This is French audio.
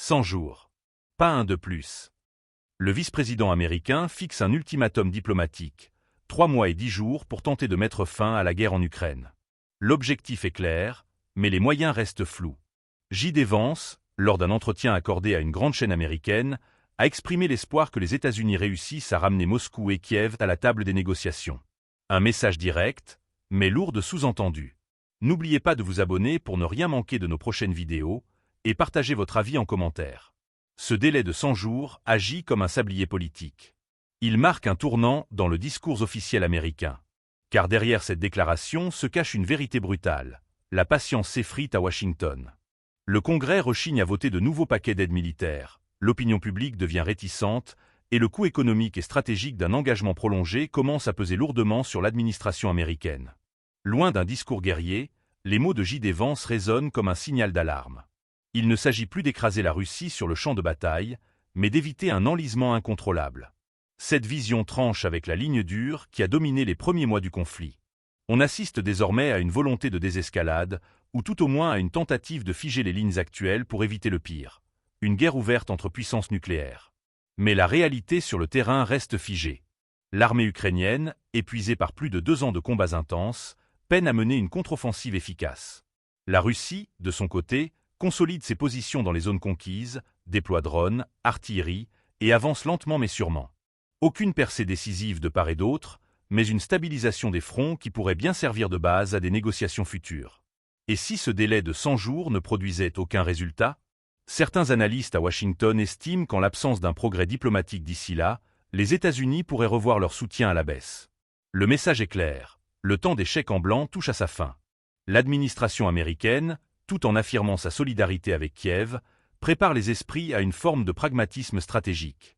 100 jours. Pas un de plus. Le vice-président américain fixe un ultimatum diplomatique, 3 mois et 10 jours pour tenter de mettre fin à la guerre en Ukraine. L'objectif est clair, mais les moyens restent flous. J.D. Vance, lors d'un entretien accordé à une grande chaîne américaine, a exprimé l'espoir que les États-Unis réussissent à ramener Moscou et Kiev à la table des négociations. Un message direct, mais lourd de sous-entendus. N'oubliez pas de vous abonner pour ne rien manquer de nos prochaines vidéos, et partagez votre avis en commentaire. Ce délai de 100 jours agit comme un sablier politique. Il marque un tournant dans le discours officiel américain. Car derrière cette déclaration se cache une vérité brutale. La patience s'effrite à Washington. Le Congrès rechigne à voter de nouveaux paquets d'aide militaire, l'opinion publique devient réticente, et le coût économique et stratégique d'un engagement prolongé commence à peser lourdement sur l'administration américaine. Loin d'un discours guerrier, les mots de J.D. Vance résonnent comme un signal d'alarme. Il ne s'agit plus d'écraser la Russie sur le champ de bataille, mais d'éviter un enlisement incontrôlable. Cette vision tranche avec la ligne dure qui a dominé les premiers mois du conflit. On assiste désormais à une volonté de désescalade, ou tout au moins à une tentative de figer les lignes actuelles pour éviter le pire. Une guerre ouverte entre puissances nucléaires. Mais la réalité sur le terrain reste figée. L'armée ukrainienne, épuisée par plus de 2 ans de combats intenses, peine à mener une contre-offensive efficace. La Russie, de son côté, consolide ses positions dans les zones conquises, déploie drones, artillerie, et avance lentement mais sûrement. Aucune percée décisive de part et d'autre, mais une stabilisation des fronts qui pourrait bien servir de base à des négociations futures. Et si ce délai de 100 jours ne produisait aucun résultat? Certains analystes à Washington estiment qu'en l'absence d'un progrès diplomatique d'ici là, les États-Unis pourraient revoir leur soutien à la baisse. Le message est clair, le temps des chèques en blanc touche à sa fin. L'administration américaine, tout en affirmant sa solidarité avec Kiev, prépare les esprits à une forme de pragmatisme stratégique.